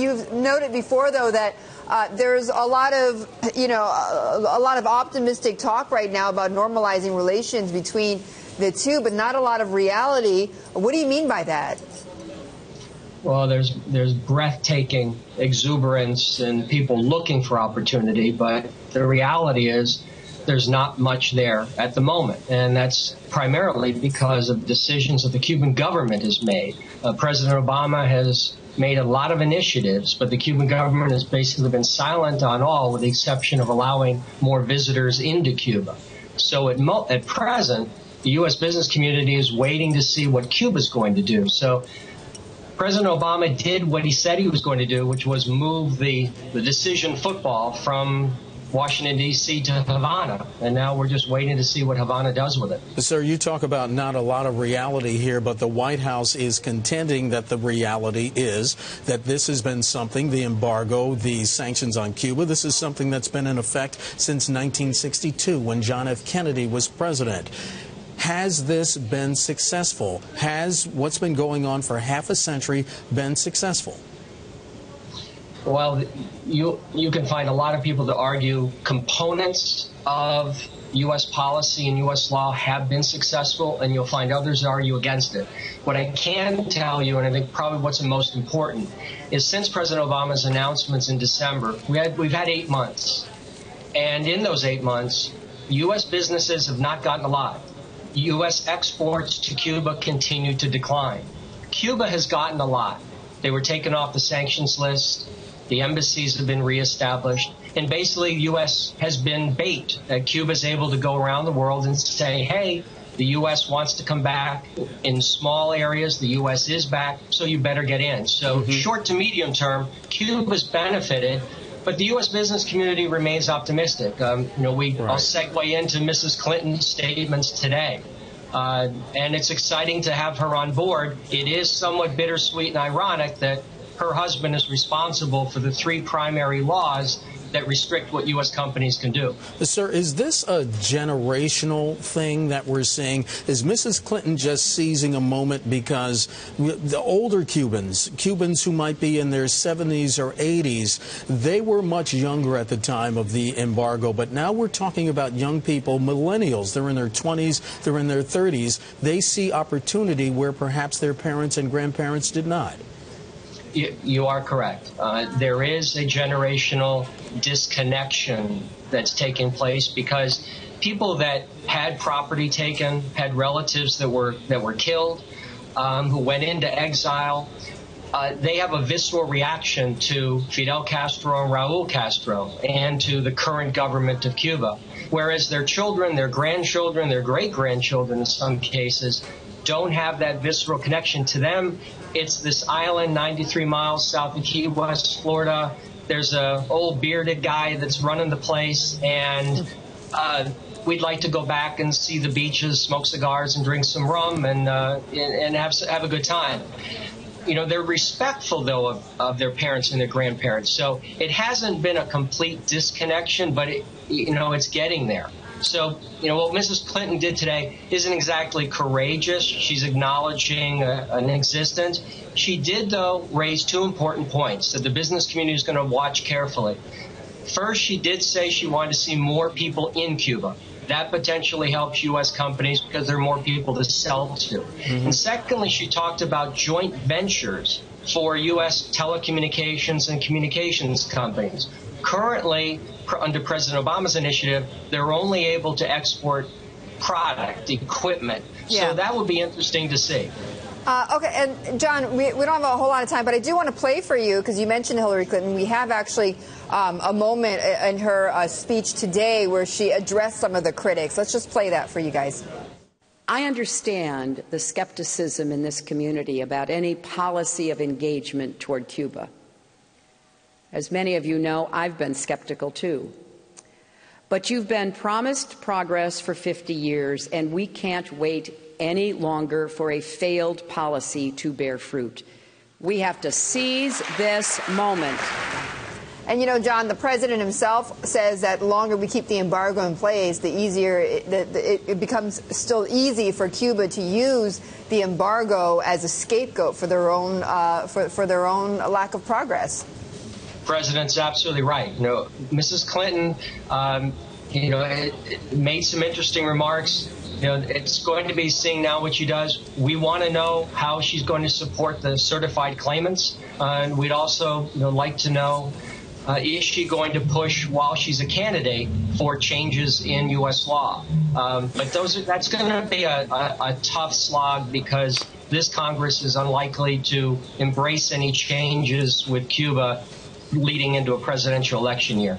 You've noted before, though, that there's a lot of, a lot of optimistic talk right now about normalizing relations between the two, but not a lot of reality. What do you mean by that? Well, there's breathtaking exuberance and people looking for opportunity, but the reality is there's not much there at the moment, and that's primarily because of decisions that the Cuban government has made. President Obama has made a lot of initiatives, but the Cuban government has basically been silent on all, with the exception of allowing more visitors into Cuba. So at present, the U.S. business community is waiting to see what Cuba's going to do. So President Obama did what he said he was going to do, which was move the decision football from Washington, D.C. to Havana, and now we're just waiting to see what Havana does with it. Sir, you talk about not a lot of reality here, but the White House is contending that the reality is that this has been something, the embargo, the sanctions on Cuba, this is something that's been in effect since 1962 when John F. Kennedy was president. Has this been successful? Has what's been going on for half a century been successful? Well, you can find a lot of people to argue components of U.S. policy and U.S. law have been successful, and you'll find others that argue against it. What I can tell you, and I think probably what's the most important, is since President Obama's announcements in December, we've had 8 months. And in those 8 months, U.S. businesses have not gotten a lot. U.S. exports to Cuba continue to decline. Cuba has gotten a lot. They were taken off the sanctions list. The embassies have been reestablished. And basically, the U.S. has been bait. Cuba's able to go around the world and say, hey, the U.S. wants to come back. In small areas, the U.S. is back, so you better get in. So short to medium term, Cuba's benefited. But the U.S. business community remains optimistic. I'll segue into Mrs. Clinton's statements today. And it's exciting to have her on board. It is somewhat bittersweet and ironic that her husband is responsible for the 3 primary laws that restrict what U.S. companies can do. Sir, is this a generational thing that we're seeing? Is Mrs. Clinton just seizing a moment because the older Cubans who might be in their 70s or 80s, they were much younger at the time of the embargo, but now we're talking about young people, millennials. They're in their 20s, they're in their 30s. They see opportunity where perhaps their parents and grandparents did not. You are correct. There is a generational disconnection that's taking place because people that had property taken, had relatives that were killed, who went into exile, they have a visceral reaction to Fidel Castro and Raul Castro and to the current government of Cuba, whereas their children, their grandchildren, their great-grandchildren in some cases don't have that visceral connection. To them, it's this island 93 miles south of Key West, Florida. There's an old bearded guy that's running the place, and we'd like to go back and see the beaches, smoke cigars, and drink some rum, and have a good time. They're respectful, though, of their parents and their grandparents. So it hasn't been a complete disconnection, but it's getting there. So, what Mrs. Clinton did today isn't exactly courageous. She's acknowledging an existence. She did, though, raise 2 important points that the business community is going to watch carefully. First, she did say she wanted to see more people in Cuba. That potentially helps U.S. companies because there are more people to sell to. And secondly, she talked about joint ventures for U.S. telecommunications and communications companies. Currently, under President Obama's initiative, they're only able to export product, equipment. Yeah. So that would be interesting to see. Okay, and John, we don't have a whole lot of time, but I do want to play for you because you mentioned Hillary Clinton. We have actually a moment in her speech today where she addressed some of the critics. Let's just play that for you guys. I understand the skepticism in this community about any policy of engagement toward Cuba. As many of you know, I've been skeptical too. But you've been promised progress for 50 years, and we can't wait any longer for a failed policy to bear fruit. We have to seize this moment. And, you know, John, the president himself says that the longer we keep the embargo in place, the easier it becomes still easy for Cuba to use the embargo as a scapegoat for their own lack of progress. The president's absolutely right. You know, Mrs. Clinton, made some interesting remarks. You know, it's going to be seeing now what she does. We want to know how she's going to support the certified claimants. And we'd also like to know, is she going to push while she's a candidate for changes in U.S. law? But that's going to be a tough slog because this Congress is unlikely to embrace any changes with Cuba leading into a presidential election year.